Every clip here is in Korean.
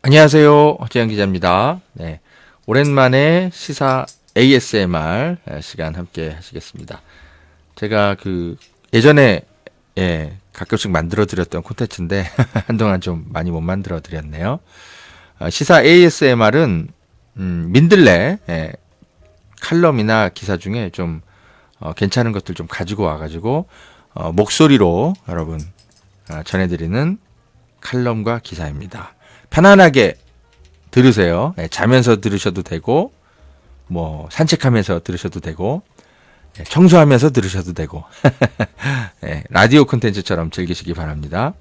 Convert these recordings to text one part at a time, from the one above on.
안녕하세요. 허재영 기자입니다. 네, 오랜만에 시사 ASMR 시간 함께 하시겠습니다. 제가 예전에 가끔씩 만들어 드렸던 콘텐츠인데 한동안 좀 많이 못 만들어 드렸네요. 시사 ASMR은 민들레 칼럼이나 기사 중에 좀 괜찮은 것들 좀 가지고 와가지고 목소리로 여러분 전해드리는 칼럼과 기사입니다. 편안하게 들으세요. 자면서 들으셔도 되고, 산책하면서 들으셔도 되고, 청소하면서 들으셔도 되고, 라디오 콘텐츠처럼 즐기시기 바랍니다.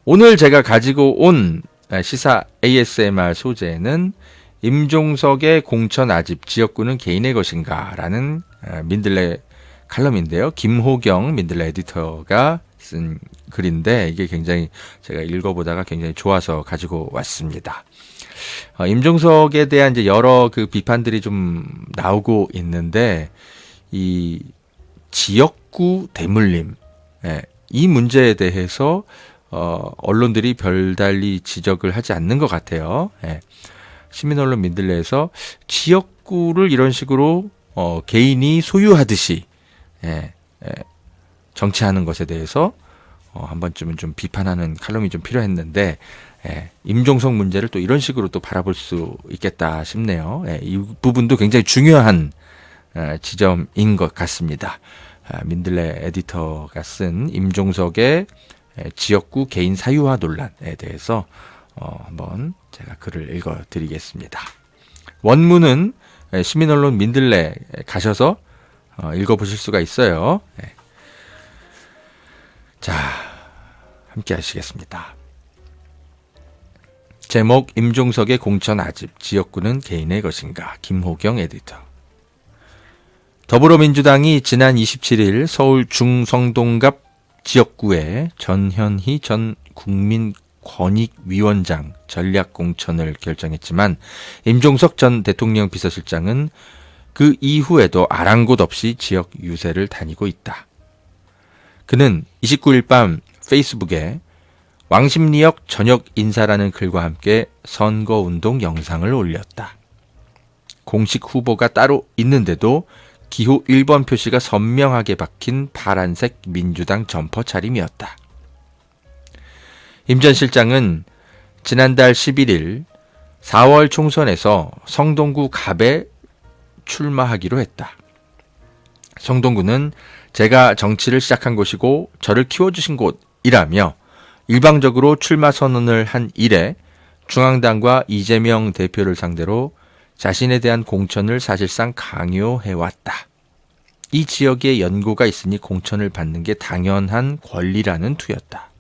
오늘 제가 가지고 온 시사 ASMR 소재는 임종석의 공천 아집 지역구는 개인의 것인가 라는 민들레 칼럼인데요. 김호경 민들레 에디터가 쓴 글인데 이게 굉장히 제가 읽어보다가 굉장히 좋아서 가지고 왔습니다. 임종석에 대한 이제 여러 비판들이 좀 나오고 있는데 이 지역구 대물림 이 문제에 대해서 언론들이 별달리 지적을 하지 않는 것 같아요. 시민언론 민들레에서 지역구를 이런 식으로 개인이 소유하듯이 정치하는 것에 대해서 한 번쯤은 좀 비판하는 칼럼이 좀 필요했는데 임종석 문제를 또 이런 식으로 또 바라볼 수 있겠다 싶네요. 이 부분도 굉장히 중요한 지점인 것 같습니다. 민들레 에디터가 쓴 임종석의 지역구 개인 사유화 논란에 대해서 한번 제가 글을 읽어드리겠습니다. 원문은 시민언론 민들레 가셔서 읽어보실 수가 있어요. 자, 함께 하시겠습니다. 제목 임종석의 공천 아집 지역구는 개인의 것인가 김호경 에디터. 더불어민주당이 지난 27일 서울 중성동갑 지역구에 전현희 전 국민권익위원장 전략공천을 결정했지만 임종석 전 대통령 비서실장은 그 이후에도 아랑곳 없이 지역 유세를 다니고 있다. 그는 29일 밤 페이스북에 왕십리역 저녁 인사라는 글과 함께 선거운동 영상을 올렸다. 공식 후보가 따로 있는데도 기호 1번 표시가 선명하게 박힌 파란색 민주당 점퍼 차림이었다. 임 전 실장은 지난달 11일 4월 총선에서 성동구 갑에 출마하기로 했다. 성동구는 제가 정치를 시작한 곳이고 저를 키워주신 곳이라며 일방적으로 출마 선언을 한 이래 중앙당과 이재명 대표를 상대로 자신에 대한 공천을 사실상 강요해왔다. 이 지역에 연고가 있으니 공천을 받는 게 당연한 권리라는 투였다.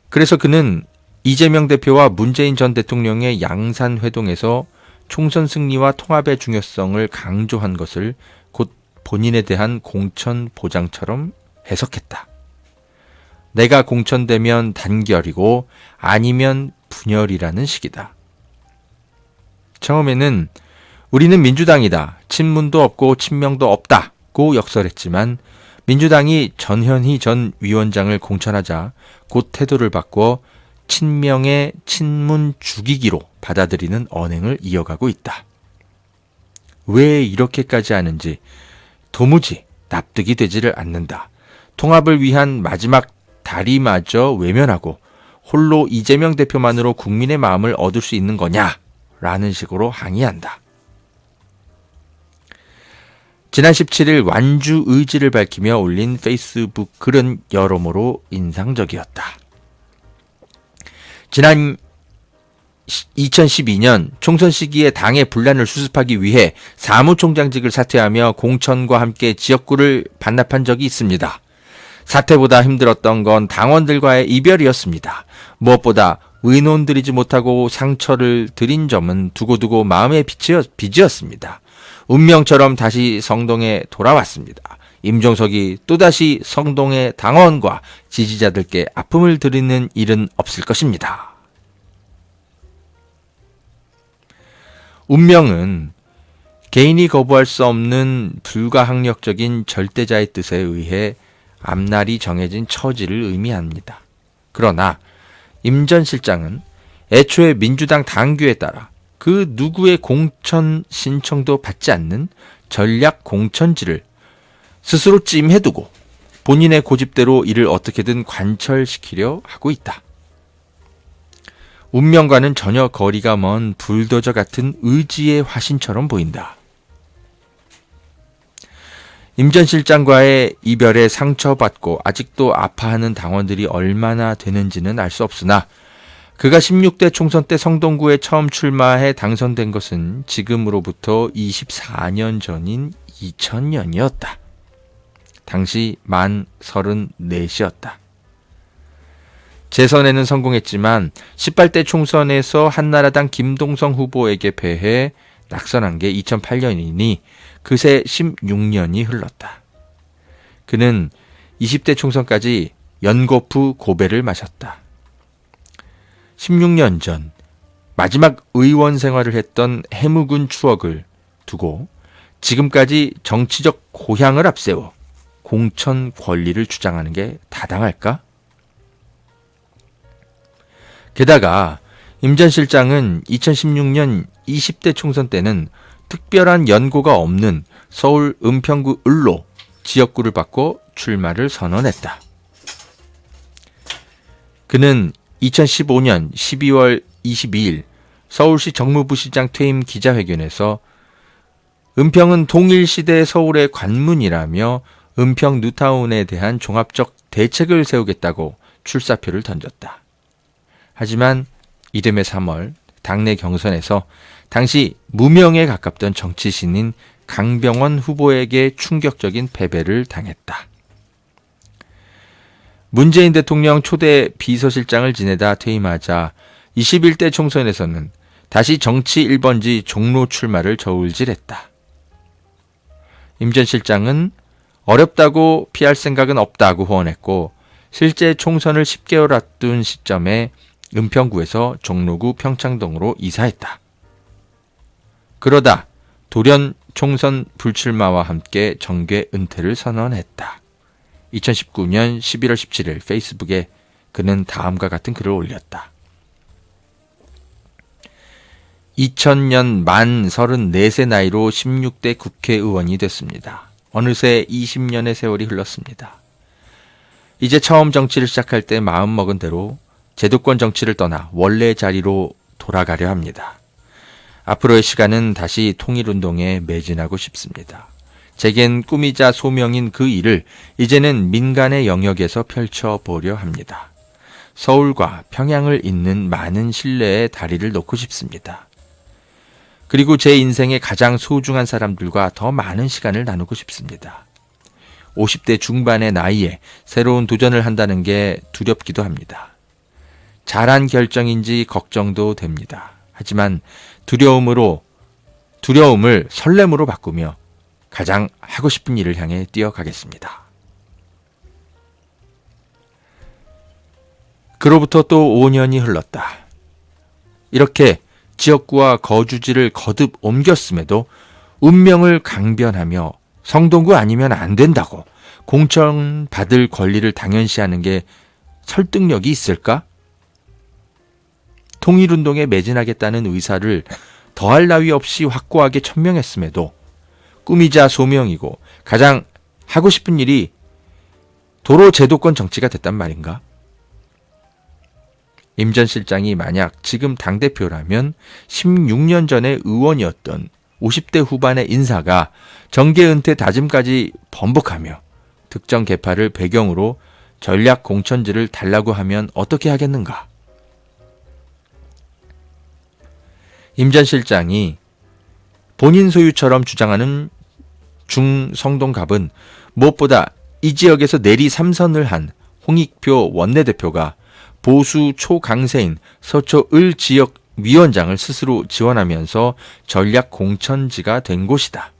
그래서 그는 이재명 대표와 문재인 전 대통령의 양산회동에서 총선 승리와 통합의 중요성을 강조한 것을 곧 본인에 대한 공천 보장처럼 해석했다. 내가 공천되면 단결이고 아니면 분열이라는 식이다. 처음에는 우리는 민주당이다. 친문도 없고 친명도 없다고 역설했지만 민주당이 전현희 전 위원장을 공천하자 곧 태도를 바꿔 친명의 친문 죽이기로 받아들이는 언행을 이어가고 있다. 왜 이렇게까지 하는지 도무지 납득이 되지를 않는다. 통합을 위한 마지막 다리마저 외면하고 홀로 이재명 대표만으로 국민의 마음을 얻을 수 있는 거냐라는 식으로 항의한다. 지난 17일 완주 의지를 밝히며 올린 페이스북 글은 여러모로 인상적이었다. 지난 2012년 총선 시기에 당의 분란을 수습하기 위해 사무총장직을 사퇴하며 공천과 함께 지역구를 반납한 적이 있습니다. 사퇴보다 힘들었던 건 당원들과의 이별이었습니다. 무엇보다 의논드리지 못하고 상처를 드린 점은 두고두고 마음의 빚이었습니다. 운명처럼 다시 성동에 돌아왔습니다. 임종석이 또다시 성동의 당원과 지지자들께 아픔을 드리는 일은 없을 것입니다. 운명은 개인이 거부할 수 없는 불가항력적인 절대자의 뜻에 의해 앞날이 정해진 처지를 의미합니다. 그러나 임 전 실장은 애초에 민주당 당규에 따라 그 누구의 공천 신청도 받지 않는 전략 공천지를 스스로 찜해두고 본인의 고집대로 이를 어떻게든 관철시키려 하고 있다. 운명과는 전혀 거리가 먼 불도저 같은 의지의 화신처럼 보인다. 임 전 실장과의 이별에 상처받고 아직도 아파하는 당원들이 얼마나 되는지는 알 수 없으나 그가 16대 총선 때 성동구에 처음 출마해 당선된 것은 지금으로부터 24년 전인 2000년이었다. 당시 만 34이었다. 재선에는 성공했지만 18대 총선에서 한나라당 김동성 후보에게 패해 낙선한 게 2008년이니 그새 16년이 흘렀다. 그는 20대 총선까지 연거푸 고배를 마셨다. 16년 전 마지막 의원 생활을 했던 해묵은 추억을 두고 지금까지 정치적 고향을 앞세워 공천 권리를 주장하는 게 타당할까? 게다가 임 전 실장은 2016년 20대 총선 때는 특별한 연고가 없는 서울 은평구 을로 지역구를 바꿔 출마를 선언했다. 그는 2015년 12월 22일 서울시 정무부시장 퇴임 기자회견에서 은평은 동일시대 서울의 관문이라며 은평 뉴타운에 대한 종합적 대책을 세우겠다고 출사표를 던졌다. 하지만 이듬해 3월 당내 경선에서 당시 무명에 가깝던 정치신인 강병원 후보에게 충격적인 패배를 당했다. 문재인 대통령 초대 비서실장을 지내다 퇴임하자 21대 총선에서는 다시 정치 1번지 종로 출마를 저울질했다. 임 전 실장은 어렵다고 피할 생각은 없다고 후원했고 실제 총선을 10개월 앞둔 시점에 은평구에서 종로구 평창동으로 이사했다. 그러다 돌연 총선 불출마와 함께 정계 은퇴를 선언했다. 2019년 11월 17일 페이스북에 그는 다음과 같은 글을 올렸다. 2000년 만 34세 나이로 16대 국회의원이 됐습니다. 어느새 20년의 세월이 흘렀습니다. 이제 처음 정치를 시작할 때 마음먹은 대로 제도권 정치를 떠나 원래 자리로 돌아가려 합니다. 앞으로의 시간은 다시 통일운동에 매진하고 싶습니다. 제겐 꿈이자 소명인 그 일을 이제는 민간의 영역에서 펼쳐보려 합니다. 서울과 평양을 잇는 많은 신뢰의 다리를 놓고 싶습니다. 그리고 제 인생의 가장 소중한 사람들과 더 많은 시간을 나누고 싶습니다. 50대 중반의 나이에 새로운 도전을 한다는 게 두렵기도 합니다. 잘한 결정인지 걱정도 됩니다. 하지만 두려움을 설렘으로 바꾸며 가장 하고 싶은 일을 향해 뛰어가겠습니다. 그로부터 또 5년이 흘렀다. 이렇게 지역구와 거주지를 거듭 옮겼음에도 운명을 강변하며 성동구 아니면 안 된다고 공천 받을 권리를 당연시하는 게 설득력이 있을까? 통일운동에 매진하겠다는 의사를 더할 나위 없이 확고하게 천명했음에도 꿈이자 소명이고 가장 하고 싶은 일이 도로 제도권 정치가 됐단 말인가? 임 전 실장이 만약 지금 당대표라면 16년 전에 의원이었던 50대 후반의 인사가 정계 은퇴 다짐까지 번복하며 특정 계파를 배경으로 전략 공천지를 달라고 하면 어떻게 하겠는가? 임 전 실장이 본인 소유처럼 주장하는 중성동갑은 무엇보다 이 지역에서 내리 3선을 한 홍익표 원내대표가 보수 초강세인 서초을 지역 위원장을 스스로 지원하면서 전략 공천지가 된 곳이다.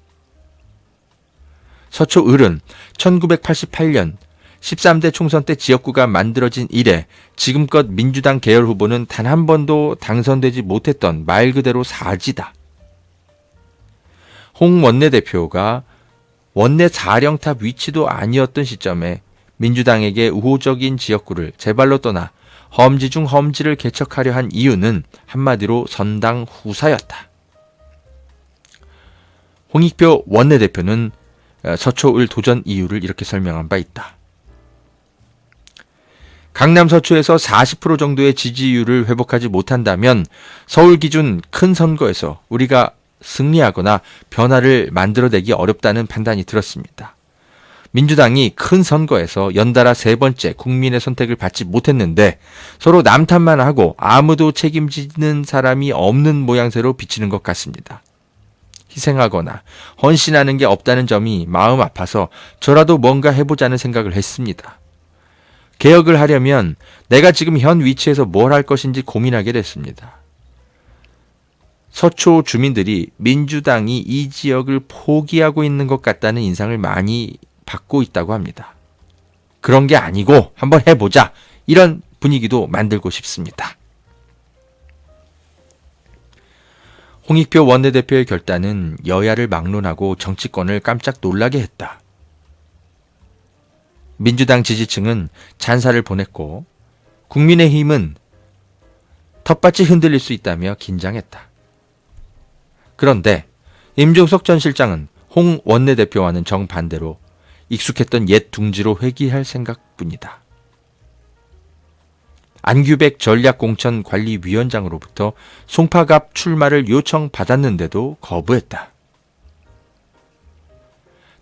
서초을은 1988년 13대 총선 때 지역구가 만들어진 이래 지금껏 민주당 계열 후보는 단 한 번도 당선되지 못했던 말 그대로 사지다. 홍 원내대표가 원내 사령탑 위치도 아니었던 시점에 민주당에게 우호적인 지역구를 제발로 떠나 험지 중 험지를 개척하려 한 이유는 한마디로 선당 후사였다. 홍익표 원내대표는 서초을 도전 이유를 이렇게 설명한 바 있다. 강남 서초에서 40% 정도의 지지율을 회복하지 못한다면 서울 기준 큰 선거에서 우리가 승리하거나 변화를 만들어내기 어렵다는 판단이 들었습니다. 민주당이 큰 선거에서 연달아 3번째 국민의 선택을 받지 못했는데 서로 남탓만 하고 아무도 책임지는 사람이 없는 모양새로 비치는 것 같습니다. 희생하거나 헌신하는 게 없다는 점이 마음 아파서 저라도 뭔가 해보자는 생각을 했습니다. 개혁을 하려면 내가 지금 현 위치에서 뭘 할 것인지 고민하게 됐습니다. 서초 주민들이 민주당이 이 지역을 포기하고 있는 것 같다는 인상을 많이 받고 있다고 합니다. 그런 게 아니고 한번 해보자, 이런 분위기도 만들고 싶습니다. 홍익표 원내대표의 결단은 여야를 막론하고 정치권을 깜짝 놀라게 했다. 민주당 지지층은 찬사를 보냈고 국민의힘은 텃밭이 흔들릴 수 있다며 긴장했다. 그런데 임종석 전 실장은 홍 원내대표와는 정반대로 익숙했던 옛 둥지로 회귀할 생각뿐이다. 안규백 전략공천관리위원장으로부터 송파갑 출마를 요청받았는데도 거부했다.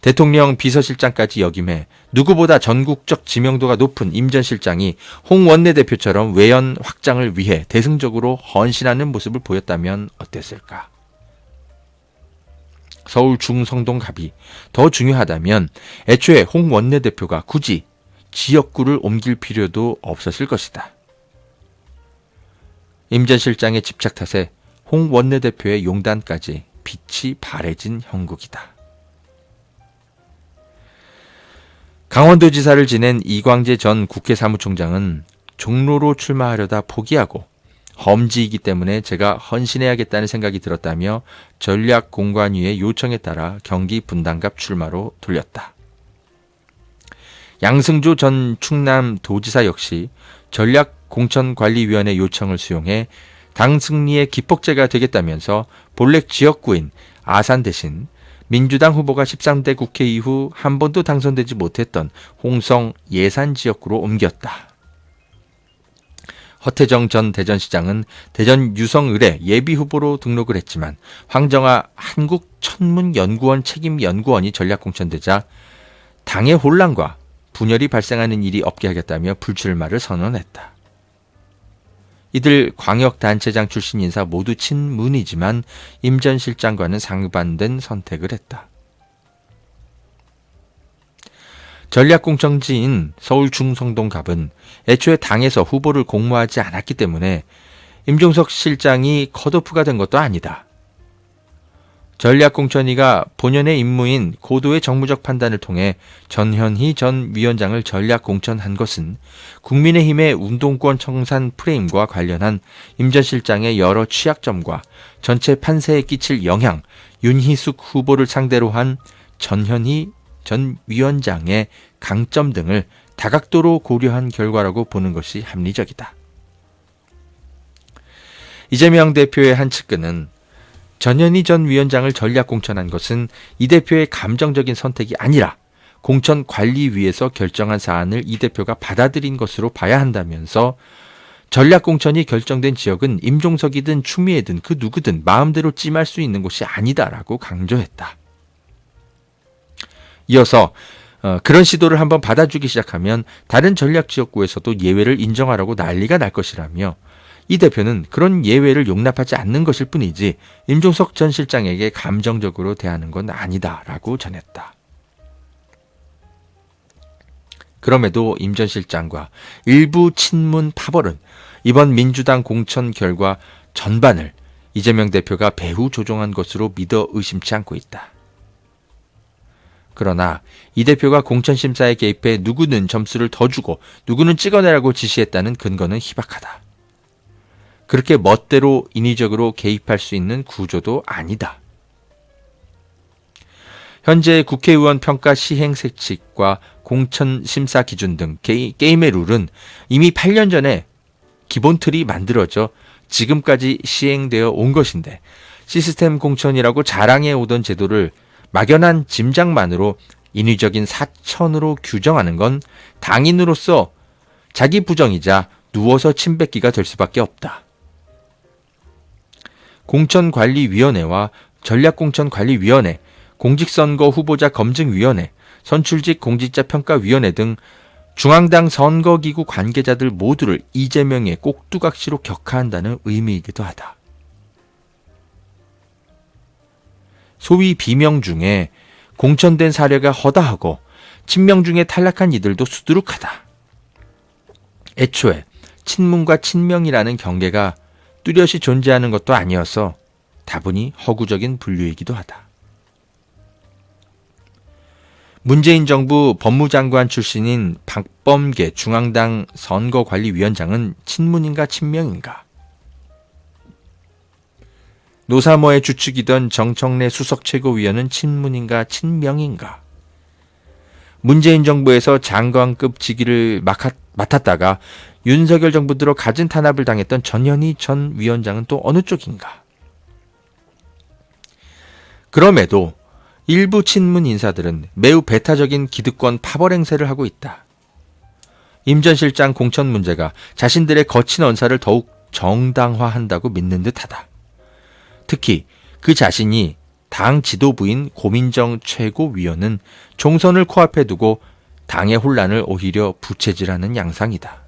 대통령 비서실장까지 역임해 누구보다 전국적 지명도가 높은 임 전 실장이 홍 원내대표처럼 외연 확장을 위해 대승적으로 헌신하는 모습을 보였다면 어땠을까? 서울 중성동갑이 더 중요하다면 애초에 홍 원내대표가 굳이 지역구를 옮길 필요도 없었을 것이다. 임 전 실장의 집착 탓에 홍 원내대표의 용단까지 빛이 바래진 형국이다. 강원도지사를 지낸 이광재 전 국회 사무총장은 종로로 출마하려다 포기하고 험지이기 때문에 제가 헌신해야겠다는 생각이 들었다며 전략공관위의 요청에 따라 경기 분당갑 출마로 돌렸다. 양승조 전 충남도지사 역시 전략공천관리위원회 요청을 수용해 당 승리의 기폭제가 되겠다면서 본래 지역구인 아산 대신 민주당 후보가 13대 국회 이후 한 번도 당선되지 못했던 홍성 예산 지역구로 옮겼다. 허태정 전 대전시장은 대전 유성을에 예비후보로 등록을 했지만 황정아 한국천문연구원 책임연구원이 전략공천되자 당의 혼란과 분열이 발생하는 일이 없게 하겠다며 불출마를 선언했다. 이들 광역단체장 출신 인사 모두 친문이지만 임 전 실장과는 상반된 선택을 했다. 전략공천지인 서울 중성동갑은 애초에 당에서 후보를 공모하지 않았기 때문에 임종석 실장이 컷오프가 된 것도 아니다. 전략공천위가 본연의 임무인 고도의 정무적 판단을 통해 전현희 전 위원장을 전략공천한 것은 국민의힘의 운동권 청산 프레임과 관련한 임 전 실장의 여러 취약점과 전체 판세에 끼칠 영향, 윤희숙 후보를 상대로 한 전현희 전 위원장의 강점 등을 다각도로 고려한 결과라고 보는 것이 합리적이다. 이재명 대표의 한 측근은 전현희 전 위원장을 전략 공천한 것은 이 대표의 감정적인 선택이 아니라 공천관리위에서 결정한 사안을 이 대표가 받아들인 것으로 봐야 한다면서 전략 공천이 결정된 지역은 임종석이든 추미애든 그 누구든 마음대로 찜할 수 있는 곳이 아니다라고 강조했다. 이어서 그런 시도를 한번 받아주기 시작하면 다른 전략 지역구에서도 예외를 인정하라고 난리가 날 것이라며 이 대표는 그런 예외를 용납하지 않는 것일 뿐이지 임종석 전 실장에게 감정적으로 대하는 건 아니다라고 전했다. 그럼에도 임 전 실장과 일부 친문 파벌은 이번 민주당 공천 결과 전반을 이재명 대표가 배후 조종한 것으로 믿어 의심치 않고 있다. 그러나 이 대표가 공천심사에 개입해 누구는 점수를 더 주고 누구는 찍어내라고 지시했다는 근거는 희박하다. 그렇게 멋대로 인위적으로 개입할 수 있는 구조도 아니다. 현재 국회의원 평가 시행 세칙과 공천심사 기준 등 게임의 룰은 이미 8년 전에 기본 틀이 만들어져 지금까지 시행되어 온 것인데 시스템 공천이라고 자랑해 오던 제도를 막연한 짐작만으로 인위적인 사천으로 규정하는 건 당인으로서 자기 부정이자 누워서 침뱉기가 될 수밖에 없다. 공천관리위원회와 전략공천관리위원회, 공직선거 후보자 검증위원회, 선출직 공직자평가위원회 등 중앙당 선거기구 관계자들 모두를 이재명의 꼭두각시로 격하한다는 의미이기도 하다. 소위 비명 중에 공천된 사례가 허다하고 친명 중에 탈락한 이들도 수두룩하다. 애초에 친문과 친명이라는 경계가 뚜렷이 존재하는 것도 아니어서 다분히 허구적인 분류이기도 하다. 문재인 정부 법무장관 출신인 박범계 중앙당 선거관리위원장은 친문인가 친명인가? 노사모의 주축이던 정청래 수석 최고위원은 친문인가 친명인가? 문재인 정부에서 장관급 직위를 맡았다가 윤석열 정부 들어 갖은 탄압을 당했던 전현희 전 위원장은 또 어느 쪽인가? 그럼에도 일부 친문 인사들은 매우 배타적인 기득권 파벌 행세를 하고 있다. 임 전 실장 공천 문제가 자신들의 거친 언사를 더욱 정당화한다고 믿는 듯하다. 특히 그 자신이 당 지도부인 고민정 최고위원은 총선을 코앞에 두고 당의 혼란을 오히려 부채질하는 양상이다.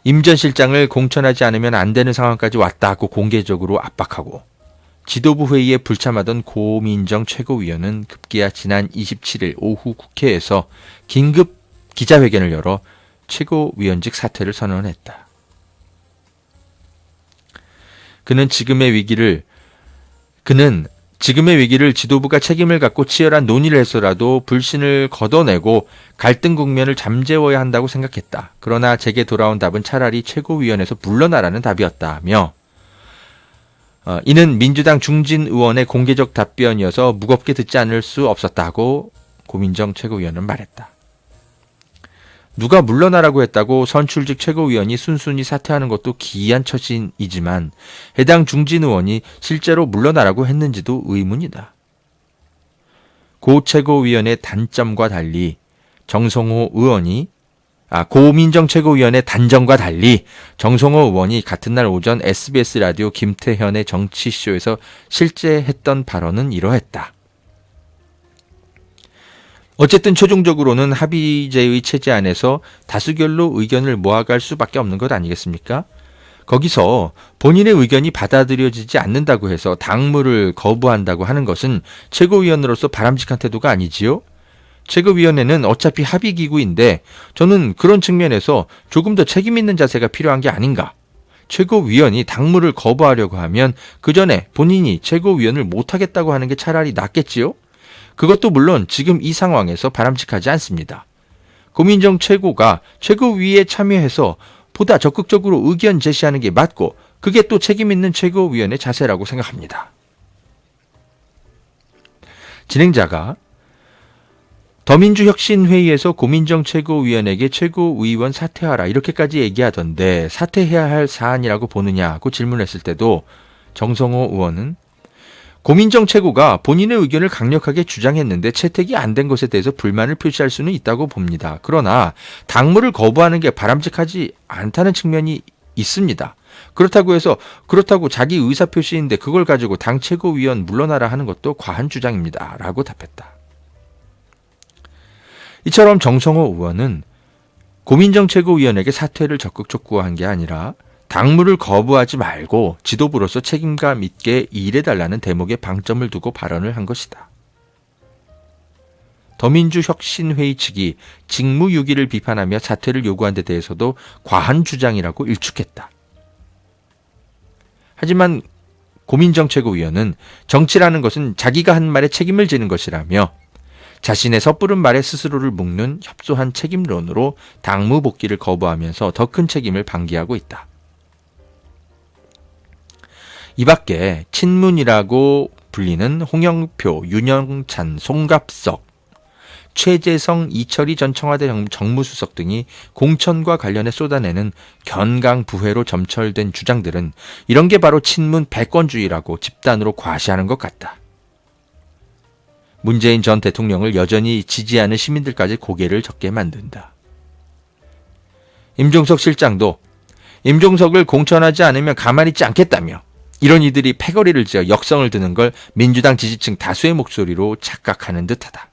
임 전 실장을 공천하지 않으면 안 되는 상황까지 왔다고 공개적으로 압박하고 지도부 회의에 불참하던 고민정 최고위원은 급기야 지난 27일 오후 국회에서 긴급 기자회견을 열어 최고위원직 사퇴를 선언했다. 그는 지금의 위기를 지도부가 책임을 갖고 치열한 논의를 해서라도 불신을 걷어내고 갈등 국면을 잠재워야 한다고 생각했다. 그러나 제게 돌아온 답은 차라리 최고위원회에서 물러나라는 답이었다며 이는 민주당 중진 의원의 공개적 답변이어서 무겁게 듣지 않을 수 없었다고 고민정 최고위원은 말했다. 누가 물러나라고 했다고 선출직 최고위원이 순순히 사퇴하는 것도 기이한 처신이지만 해당 중진 의원이 실제로 물러나라고 했는지도 의문이다. 고 최고위원의 단점과 달리 고민정 최고위원의 단정과 달리 정성호 의원이 같은 날 오전 SBS 라디오 김태현의 정치쇼에서 실제 했던 발언은 이러했다. 어쨌든 최종적으로는 합의제의 체제 안에서 다수결로 의견을 모아갈 수밖에 없는 것 아니겠습니까? 거기서 본인의 의견이 받아들여지지 않는다고 해서 당무를 거부한다고 하는 것은 최고위원으로서 바람직한 태도가 아니지요? 최고위원회는 어차피 합의기구인데 저는 그런 측면에서 조금 더 책임 있는 자세가 필요한 게 아닌가. 최고위원이 당무를 거부하려고 하면 그 전에 본인이 최고위원을 못하겠다고 하는 게 차라리 낫겠지요? 그것도 물론 지금 이 상황에서 바람직하지 않습니다. 고민정 최고가 최고위에 참여해서 보다 적극적으로 의견 제시하는 게 맞고 그게 또 책임 있는 최고위원의 자세라고 생각합니다. 진행자가 더민주혁신회의에서 고민정 최고위원에게 최고위원 사퇴하라 이렇게까지 얘기하던데 사퇴해야 할 사안이라고 보느냐고 질문했을 때도 정성호 의원은 고민정 최고가 본인의 의견을 강력하게 주장했는데 채택이 안 된 것에 대해서 불만을 표시할 수는 있다고 봅니다. 그러나 당무를 거부하는 게 바람직하지 않다는 측면이 있습니다. 그렇다고 자기 의사표시인데 그걸 가지고 당 최고위원 물러나라 하는 것도 과한 주장입니다. 라고 답했다. 이처럼 정성호 의원은 고민정 최고위원에게 사퇴를 적극 촉구한 게 아니라 당무를 거부하지 말고 지도부로서 책임감 있게 일해달라는 대목에 방점을 두고 발언을 한 것이다. 더민주혁신회의 측이 직무유기를 비판하며 사퇴를 요구한 데 대해서도 과한 주장이라고 일축했다. 하지만 고민정 최고위원은 정치라는 것은 자기가 한 말에 책임을 지는 것이라며 자신의 섣부른 말에 스스로를 묶는 협소한 책임론으로 당무 복귀를 거부하면서 더 큰 책임을 방기하고 있다. 이 밖에 친문이라고 불리는 홍영표, 윤영찬, 송갑석, 최재성, 이철희 전 청와대 정무수석 등이 공천과 관련해 쏟아내는 견강부회로 점철된 주장들은 이런 게 바로 친문 패권주의라고 집단으로 과시하는 것 같다. 문재인 전 대통령을 여전히 지지하는 시민들까지 고개를 젓게 만든다. 임종석 실장도 임종석을 공천하지 않으면 가만히 있지 않겠다며 이런 이들이 패거리를 지어 역성을 드는 걸 민주당 지지층 다수의 목소리로 착각하는 듯하다.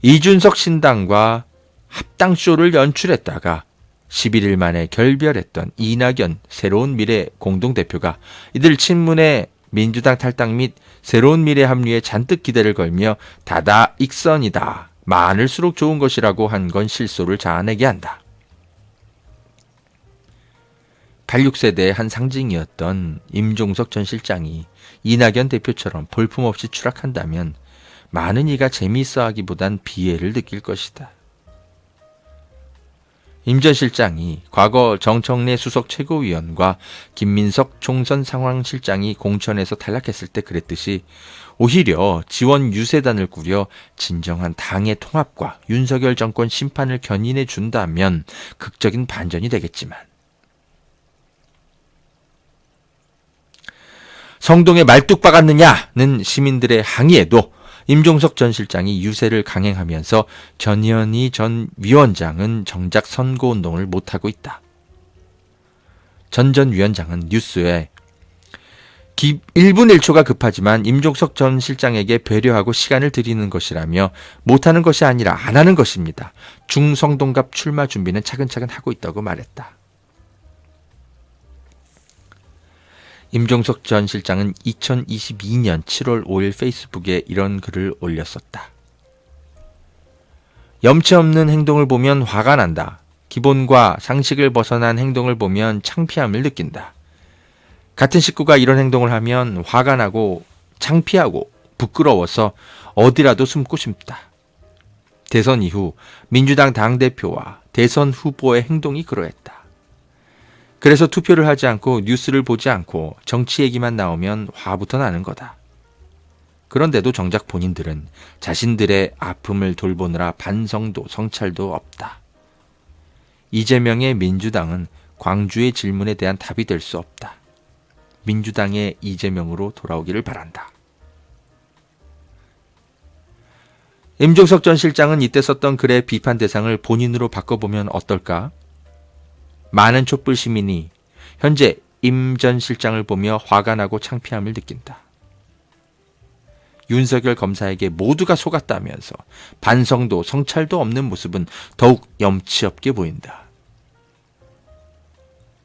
이준석 신당과 합당쇼를 연출했다가 11일 만에 결별했던 이낙연 새로운 미래 공동대표가 이들 친문의 민주당 탈당 및 새로운 미래 합류에 잔뜩 기대를 걸며 다다 익선이다. 많을수록 좋은 것이라고 한 건 실소를 자아내게 한다. 86세대의 한 상징이었던 임종석 전 실장이 이낙연 대표처럼 볼품없이 추락한다면 많은 이가 재미있어 하기보단 비애를 느낄 것이다. 임 전 실장이 과거 정청래 수석 최고위원과 김민석 총선 상황실장이 공천에서 탈락했을 때 그랬듯이 오히려 지원 유세단을 꾸려 진정한 당의 통합과 윤석열 정권 심판을 견인해 준다면 극적인 반전이 되겠지만 성동에 말뚝 박았느냐는 시민들의 항의에도 임종석 전 실장이 유세를 강행하면서 전현희 전 위원장은 정작 선거운동을 못하고 있다. 전 위원장은 뉴스에 1분 1초가 급하지만 임종석 전 실장에게 배려하고 시간을 드리는 것이라며 못하는 것이 아니라 안 하는 것입니다. 중성동갑 출마 준비는 차근차근 하고 있다고 말했다. 임종석 전 실장은 2022년 7월 5일 페이스북에 이런 글을 올렸었다. 염치 없는 행동을 보면 화가 난다. 기본과 상식을 벗어난 행동을 보면 창피함을 느낀다. 같은 식구가 이런 행동을 하면 화가 나고 창피하고 부끄러워서 어디라도 숨고 싶다. 대선 이후 민주당 당대표와 대선 후보의 행동이 그러했다. 그래서 투표를 하지 않고 뉴스를 보지 않고 정치 얘기만 나오면 화부터 나는 거다. 그런데도 정작 본인들은 자신들의 아픔을 돌보느라 반성도 성찰도 없다. 이재명의 민주당은 광주의 질문에 대한 답이 될 수 없다. 민주당의 이재명으로 돌아오기를 바란다. 임종석 전 실장은 이때 썼던 글의 비판 대상을 본인으로 바꿔보면 어떨까? 많은 촛불 시민이 현재 임 전 실장을 보며 화가 나고 창피함을 느낀다. 윤석열 검사에게 모두가 속았다면서 반성도 성찰도 없는 모습은 더욱 염치 없게 보인다.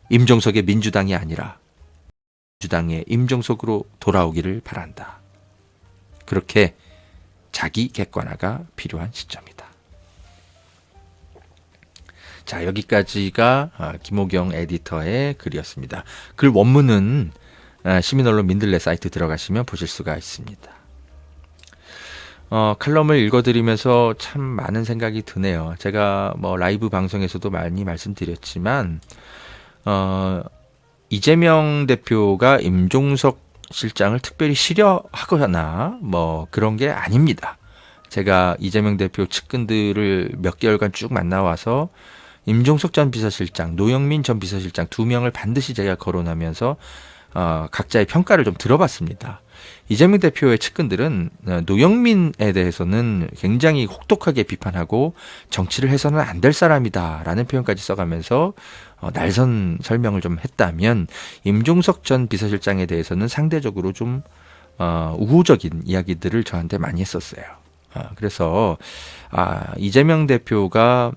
임종석의 민주당이 아니라 민주당의 임종석으로 돌아오기를 바란다. 그렇게 자기 객관화가 필요한 시점이다. 자, 여기까지가 김호경 에디터의 글이었습니다. 글 원문은 시민언론 민들레 사이트 들어가시면 보실 수가 있습니다. 칼럼을 읽어드리면서 참 많은 생각이 드네요. 제가 라이브 방송에서도 많이 말씀드렸지만 이재명 대표가 임종석 실장을 특별히 싫어하거나 그런 게 아닙니다. 제가 이재명 대표 측근들을 몇 개월간 쭉 만나와서 임종석 전 비서실장, 노영민 전 비서실장 두 명을 반드시 제가 거론하면서 각자의 평가를 좀 들어봤습니다. 이재명 대표의 측근들은 노영민에 대해서는 굉장히 혹독하게 비판하고 정치를 해서는 안 될 사람이다라는 표현까지 써가면서 날선 설명을 좀 했다면 임종석 전 비서실장에 대해서는 상대적으로 좀 우호적인 이야기들을 저한테 많이 했었어요. 그래서 이재명 대표가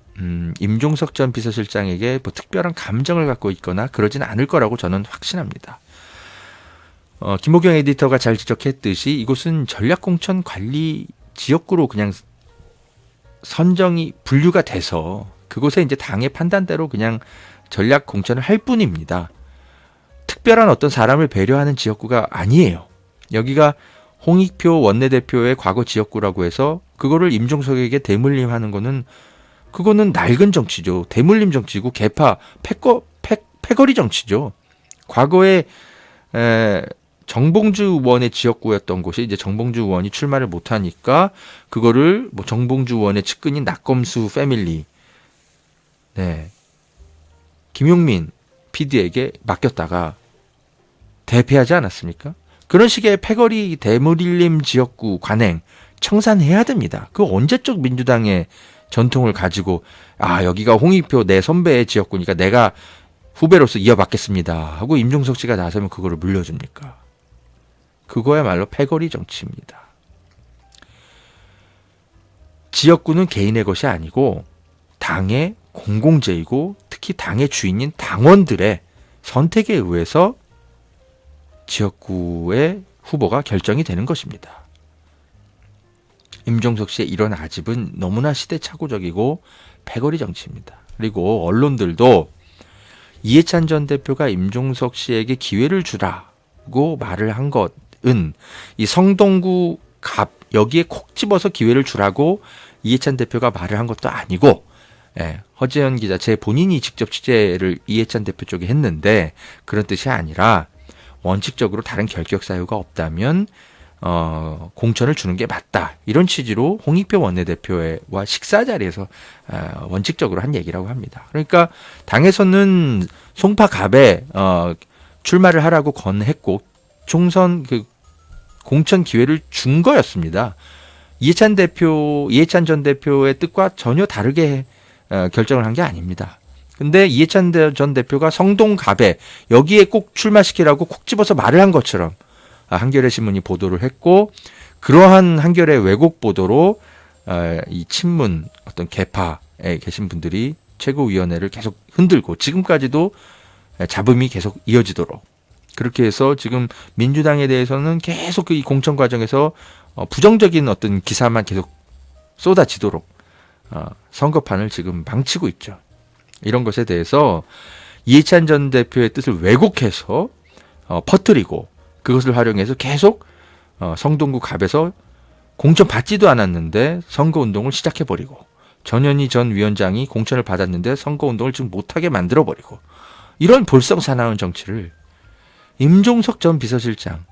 임종석 전 비서실장에게 특별한 감정을 갖고 있거나 그러진 않을 거라고 저는 확신합니다. 김호경 에디터가 잘 지적했듯이 이곳은 전략공천 관리 지역구로 그냥 선정이 분류가 돼서 그곳에 이제 당의 판단대로 그냥 전략공천을 할 뿐입니다. 특별한 어떤 사람을 배려하는 지역구가 아니에요. 여기가 홍익표 원내대표의 과거 지역구라고 해서 그거를 임종석에게 대물림하는 거는 그거는 낡은 정치죠. 대물림 정치고 개파 패거리 정치죠. 과거에 정봉주 의원의 지역구였던 곳이 이제 정봉주 의원이 출마를 못하니까 그거를 뭐 정봉주 의원의 측근인 낙검수 패밀리, 네, 김용민 PD에게 맡겼다가 대패하지 않았습니까? 그런 식의 패거리 대물림 지역구 관행 청산해야 됩니다. 그 언제적 민주당의 전통을 가지고 여기가 홍익표 내 선배의 지역구니까 내가 후배로서 이어받겠습니다 하고 임종석 씨가 나서면 그거를 물려줍니까? 그거야말로 패거리 정치입니다. 지역구는 개인의 것이 아니고 당의 공공재이고 특히 당의 주인인 당원들의 선택에 의해서 지역구의 후보가 결정이 되는 것입니다. 임종석 씨의 이런 아집은 너무나 시대착오적이고 패거리 정치입니다. 그리고 언론들도 이해찬 전 대표가 임종석 씨에게 기회를 주라고 말을 한 것은 이 성동구 갑 여기에 콕 집어서 기회를 주라고 이해찬 대표가 말을 한 것도 아니고, 허재현 기자 제 본인이 직접 취재를 이해찬 대표 쪽에 했는데 그런 뜻이 아니라 원칙적으로 다른 결격 사유가 없다면 공천을 주는 게 맞다, 이런 취지로 홍익표 원내대표와 식사 자리에서 원칙적으로 한 얘기라고 합니다. 그러니까 당에서는 송파갑에 출마를 하라고 건했고 총선 그 공천 기회를 준 거였습니다. 이해찬 전 대표의 뜻과 전혀 다르게 결정을 한 게 아닙니다. 근데 이해찬 전 대표가 성동갑에 여기에 꼭 출마시키라고 콕 집어서 말을 한 것처럼 한겨레 신문이 보도를 했고, 그러한 한겨레 왜곡 보도로 이 친문 어떤 개파에 계신 분들이 최고위원회를 계속 흔들고 지금까지도 잡음이 계속 이어지도록, 그렇게 해서 지금 민주당에 대해서는 계속 이 공천 과정에서 부정적인 어떤 기사만 계속 쏟아지도록 선거판을 지금 망치고 있죠. 이런 것에 대해서 이해찬 전 대표의 뜻을 왜곡해서 퍼뜨리고 그것을 활용해서 계속 성동구 갑에서 공천 받지도 않았는데 선거운동을 시작해버리고, 전현희 전 위원장이 공천을 받았는데 선거운동을 지금 못하게 만들어버리고, 이런 볼썽사나운 정치를 임종석 전 비서실장,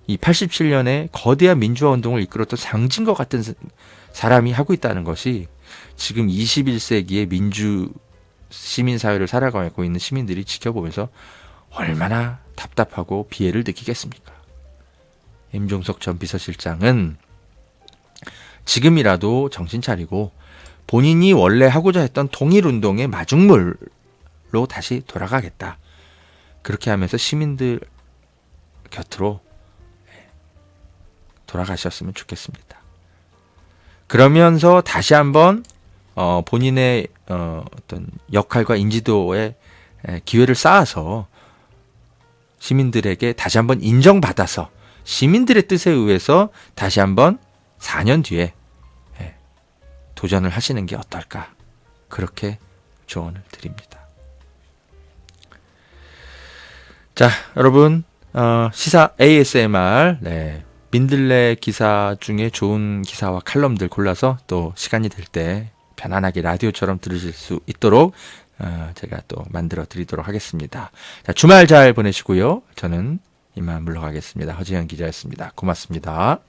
이 87년에 거대한 민주화운동을 이끌었던 상징과 같은 사람이 하고 있다는 것이 지금 21세기의 민주 시민사회를 살아가고 있는 시민들이 지켜보면서 얼마나 답답하고 비애를 느끼겠습니까? 임종석 전 비서실장은 지금이라도 정신 차리고 본인이 원래 하고자 했던 통일운동의 마중물로 다시 돌아가겠다, 그렇게 하면서 시민들 곁으로 돌아가셨으면 좋겠습니다. 그러면서 다시 한번 본인의 어떤 역할과 인지도에 기회를 쌓아서 시민들에게 다시 한번 인정받아서 시민들의 뜻에 의해서 다시 한번 4년 뒤에 도전을 하시는 게 어떨까, 그렇게 조언을 드립니다. 자, 여러분, 시사 ASMR, 민들레 기사 중에 좋은 기사와 칼럼들 골라서 또 시간이 될 때 편안하게 라디오처럼 들으실 수 있도록 제가 또 만들어 드리도록 하겠습니다. 자, 주말 잘 보내시고요. 저는 이만 물러가겠습니다. 허지현 기자였습니다. 고맙습니다.